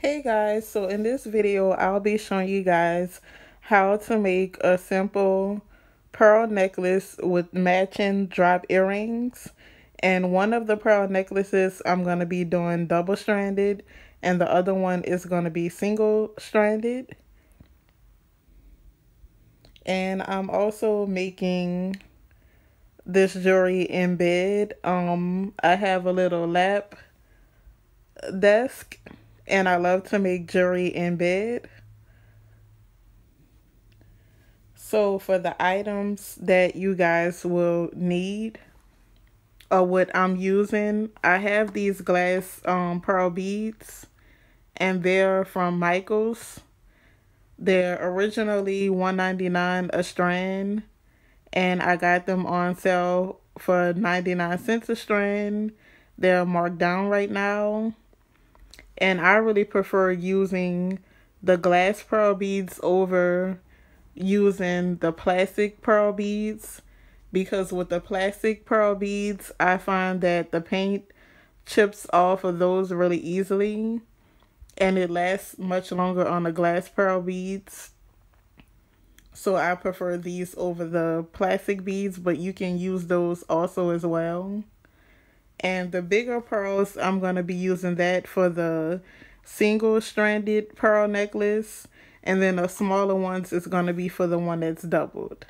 Hey guys, so in this video I'll be showing you guys how to make a simple pearl necklace with matching drop earrings. And one of the pearl necklaces I'm going to be doing double stranded and the other one is going to be single stranded. And I'm also making this jewelry in bed. I have a little lap desk and I love to make jewelry in bed. So for the items that you guys will need or what I'm using, I have these glass pearl beads and they're from Michaels. They're originally $1.99 a strand and I got them on sale for 99 cents a strand. They're marked down right now. And I really prefer using the glass pearl beads over using the plastic pearl beads, because with the plastic pearl beads I find that the paint chips off of those really easily and it lasts much longer on the glass pearl beads. So I prefer these over the plastic beads, but you can use those also as well. And the bigger pearls, I'm going to be using that for the single stranded pearl necklace. And then the smaller ones is going to be for the one that's doubled.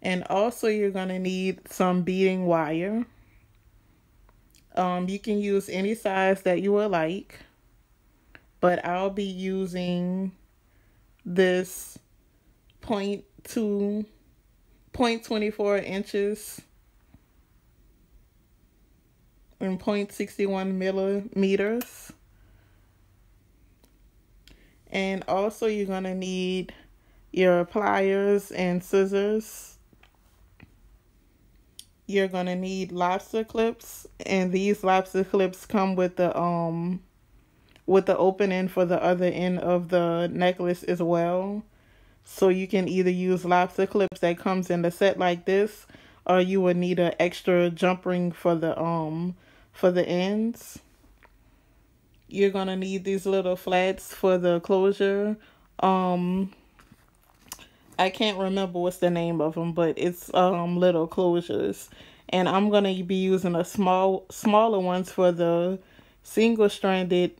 And also you're going to need some beading wire. You can use any size that you would like. But I'll be using this 0.24 inches and 0.61 millimeters. And also you're going to need your pliers and scissors. You're going to need lobster clips, and these lobster clips come with the opening for the other end of the necklace as well. So you can either use lobster clips that comes in the set like this, or you would need an extra jump ring for the ends. You're gonna need these little flats for the closure. I can't remember what's the name of them, but it's little closures. And I'm gonna be using a smaller ones for the single stranded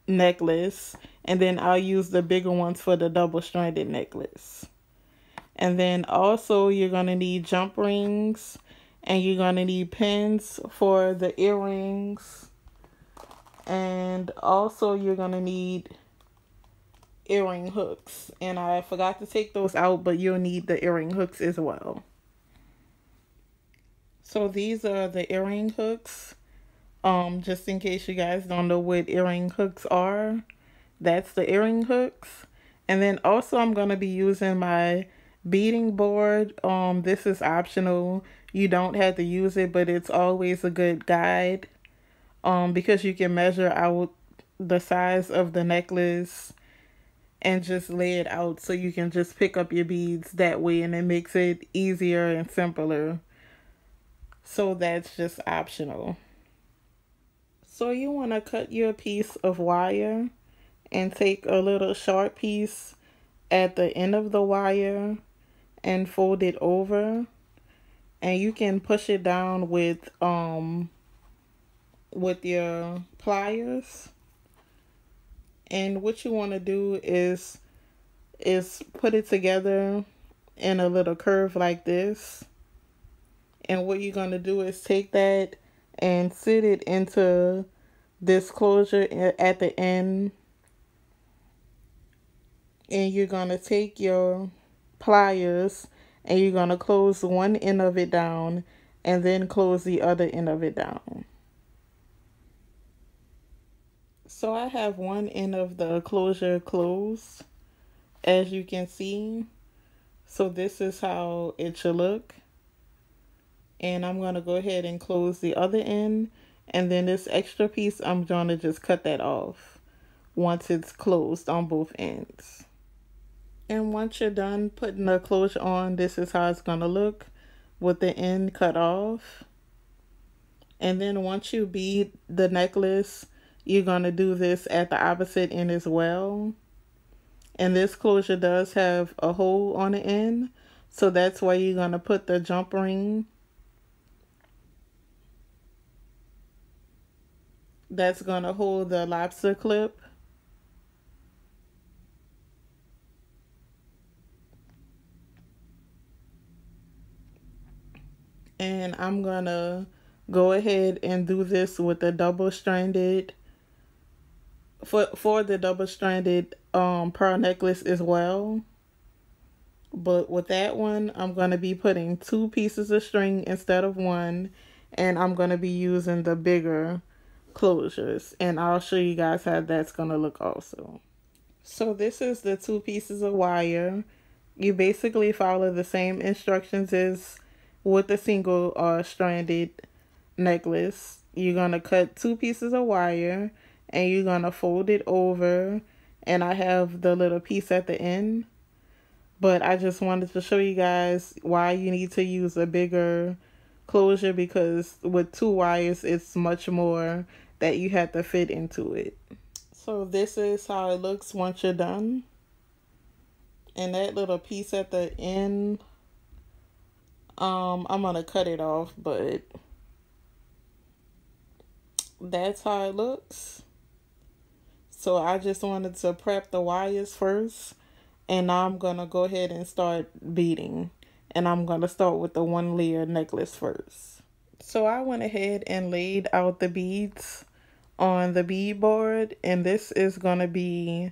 necklace, and then I'll use the bigger ones for the double stranded necklace. And then also you're gonna need jump rings, and you're gonna need pins for the earrings, and also you're gonna need earring hooks, and I forgot to take those out, but you'll need the earring hooks as well. So these are the earring hooks. Just in case you guys don't know what earring hooks are, that's the earring hooks. And then also I'm going to be using my beading board. This is optional. You don't have to use it, but it's always a good guide. Because you can measure out the size of the necklace and just lay it out, so you can just pick up your beads that way, and it makes it easier and simpler. So that's just optional. So you want to cut your piece of wire and take a little short piece at the end of the wire and fold it over, and you can push it down with your pliers. And what you want to do is put it together in a little curve like this. And what you're going to do is take that and sit it into this closure at the end. And you're going to take your pliers and you're going to close one end of it down and then close the other end of it down. So I have one end of the closure closed, as you can see. So this is how it should look. And I'm going to go ahead and close the other end. And then this extra piece, I'm going to just cut that off once it's closed on both ends. And once you're done putting the closure on, this is how it's going to look with the end cut off. And then once you bead the necklace, you're going to do this at the opposite end as well. And this closure does have a hole on the end, so that's why you're going to put the jump ring. That's going to hold the lobster clip. And I'm going to go ahead and do this with the double-stranded, for the double-stranded pearl necklace as well. But with that one, I'm going to be putting 2 pieces of string instead of 1. And I'm going to be using the bigger closures. And I'll show you guys how that's going to look also. So this is the 2 pieces of wire. You basically follow the same instructions as with the single stranded necklace. You're going to cut 2 pieces of wire and you're going to fold it over. And I have the little piece at the end. But I just wanted to show you guys why you need to use a bigger closure, because with 2 wires, it's much more that you have to fit into it. So this is how it looks once you're done. And that little piece at the end, I'm going to cut it off, but that's how it looks. So I just wanted to prep the wires first. And now I'm going to go ahead and start beading. And I'm going to start with the 1 layer necklace first. So I went ahead and laid out the beads on the bead board. And this is going to be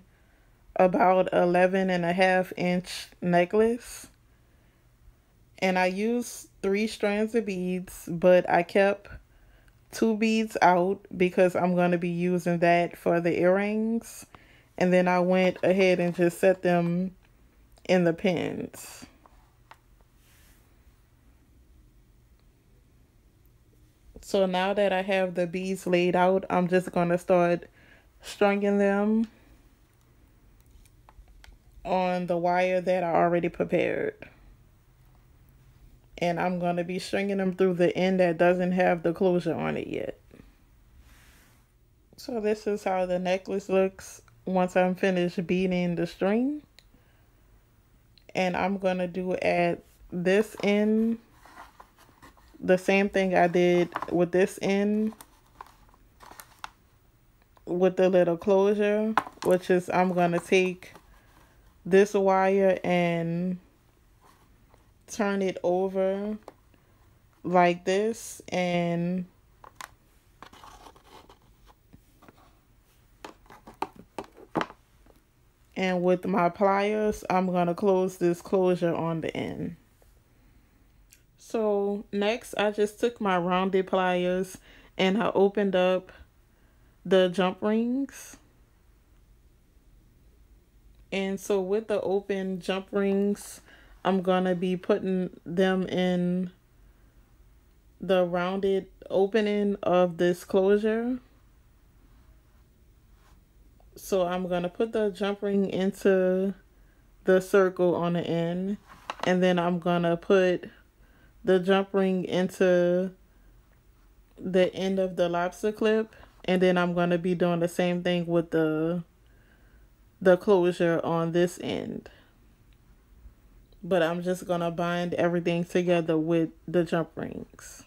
about 11.5-inch necklace. And I used 3 strands of beads, but I kept 2 beads out because I'm going to be using that for the earrings. And then I went ahead and just set them in the pins. So now that I have the beads laid out, I'm just going to start stringing them on the wire that I already prepared. And I'm going to be stringing them through the end that doesn't have the closure on it yet. So this is how the necklace looks once I'm finished beading the string. And I'm going to do at this end the same thing I did with this end with the little closure, which is I'm going to take this wire and turn it over like this, and with my pliers, I'm going to close this closure on the end. So next, I just took my rounded pliers and I opened up the jump rings. And so with the open jump rings, I'm going to be putting them in the rounded opening of this closure. So I'm going to put the jump ring into the circle on the end. And then I'm going to put the jump ring into the end of the lobster clip. And then I'm going to be doing the same thing with the closure on this end. But I'm just going to bind everything together with the jump rings.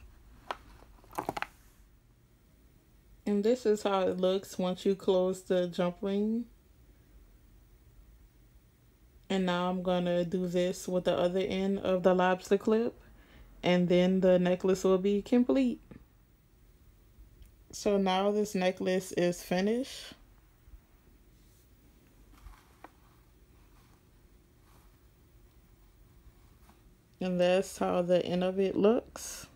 And this is how it looks once you close the jump ring. And now I'm going to do this with the other end of the lobster clip. And then the necklace will be complete. So now this necklace is finished. And that's how the end of it looks.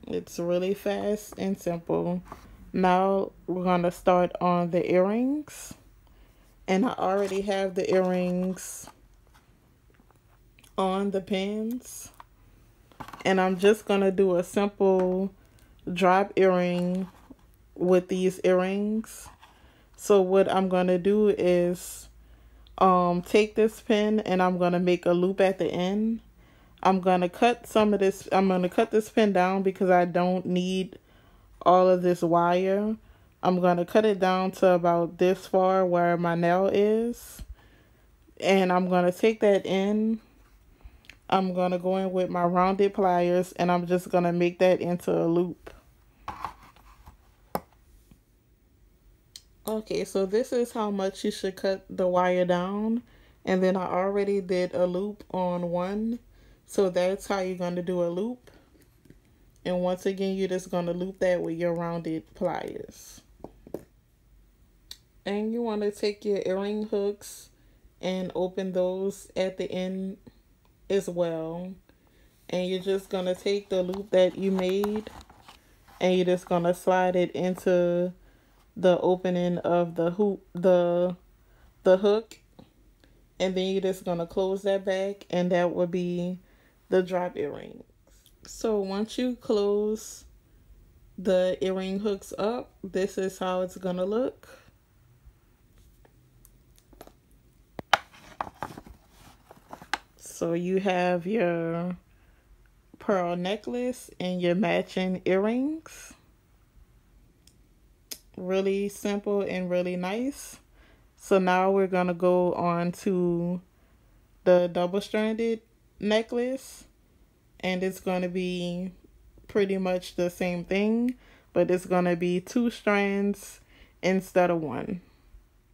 It's really fast and simple. Now we're going to start on the earrings. And I already have the earrings on the pins. And I'm just going to do a simple drop earring with these earrings. So what I'm going to do is take this pin and I'm going to make a loop at the end. I'm going to cut some of this. I'm going to cut this pin down because I don't need all of this wire. I'm going to cut it down to about this far where my nail is. And I'm going to take that in. I'm going to go in with my rounded pliers and I'm just going to make that into a loop. Okay, so this is how much you should cut the wire down. And then I already did a loop on one. So that's how you're going to do a loop. And once again, you're just going to loop that with your rounded pliers. And you want to take your earring hooks and open those at the end as well. And you're just going to take the loop that you made and you're just going to slide it into the opening of the hook. And then you're just going to close that back and that will be the drop earring. So once you close the earring hooks up, this is how it's going to look. So you have your pearl necklace and your matching earrings. Really simple and really nice. So now we're going to go on to the double-stranded necklace. And it's going to be pretty much the same thing, but it's going to be 2 strands instead of 1.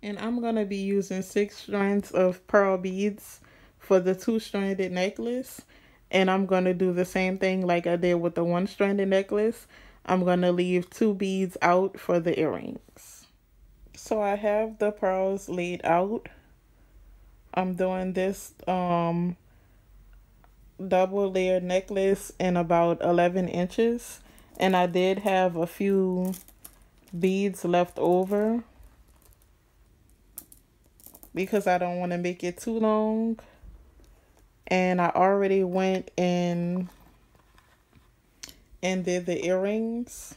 And I'm going to be using 6 strands of pearl beads for the 2-stranded necklace. And I'm going to do the same thing like I did with the 1-stranded necklace. I'm going to leave 2 beads out for the earrings. So I have the pearls laid out. I'm doing this double layered necklace in about 11 inches. And I did have a few beads left over because I don't want to make it too long. And I already went in and did the earrings.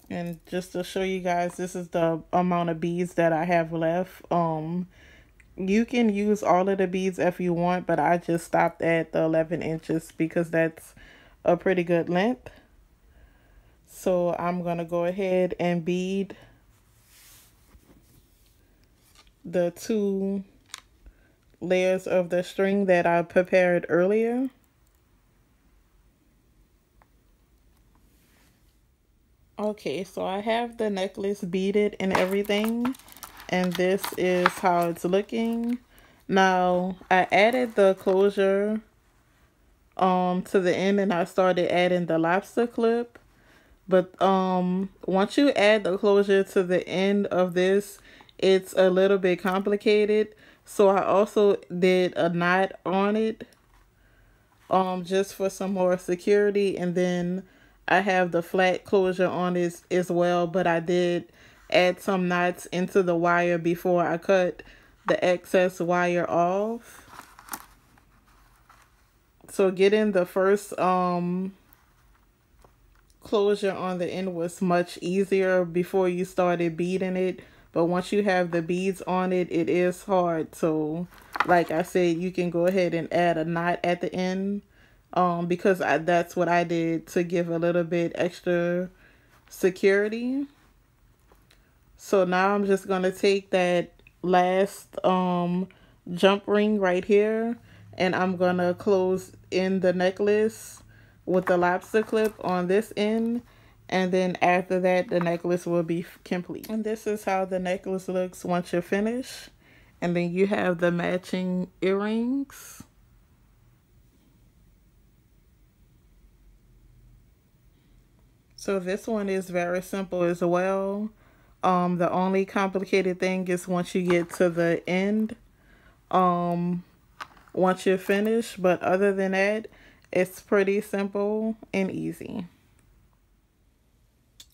And just to show you guys, this is the amount of beads that I have left. You can use all of the beads if you want, but I just stopped at the 11 inches because that's a pretty good length. So I'm going to go ahead and bead the 2 layers of the string that I prepared earlier. Okay, so I have the necklace beaded and everything, and this is how it's looking. Now, I added the closure to the end and I started adding the lobster clip. But once you add the closure to the end of this, it's a little bit complicated. So I also did a knot on it just for some more security, and then I have the flat closure on this as well, but I did add some knots into the wire before I cut the excess wire off. So getting the first closure on the end was much easier before you started beading it, but once you have the beads on it, it is hard. So like I said, you can go ahead and add a knot at the end because that's what I did to give a little bit extra security. So now I'm just going to take that last jump ring right here and I'm going to close in the necklace with the lobster clip on this end, and then after that the necklace will be complete. And this is how the necklace looks once you're finished. And then you have the matching earrings. So this one is very simple as well. The only complicated thing is once you get to the end, once you're finished, but other than that, it's pretty simple and easy.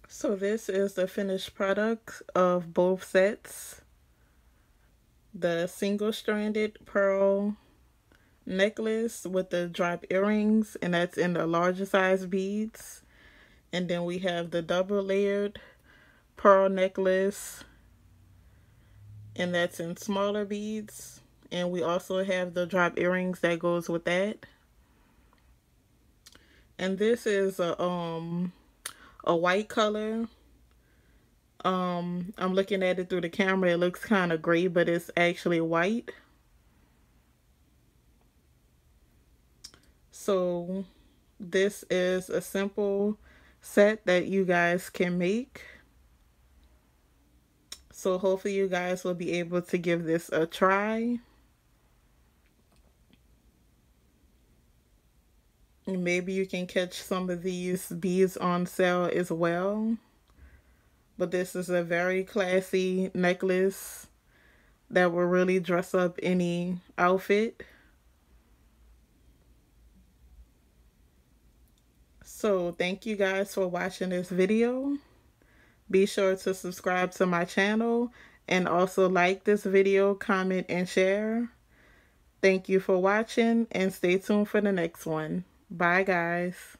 So this is the finished product of both sets. The single-stranded pearl necklace with the drop earrings, and that's in the larger size beads. And then we have the double-layered pearl necklace, and that's in smaller beads. And we also have the drop earrings that goes with that. And this is a white color. I'm looking at it through the camera. It looks kind of gray, but it's actually white. So this is a simple set that you guys can make. So hopefully you guys will be able to give this a try. Maybe you can catch some of these beads on sale as well. But this is a very classy necklace that will really dress up any outfit. So thank you guys for watching this video. Be sure to subscribe to my channel and also like this video, comment, and share. Thank you for watching and stay tuned for the next one. Bye guys.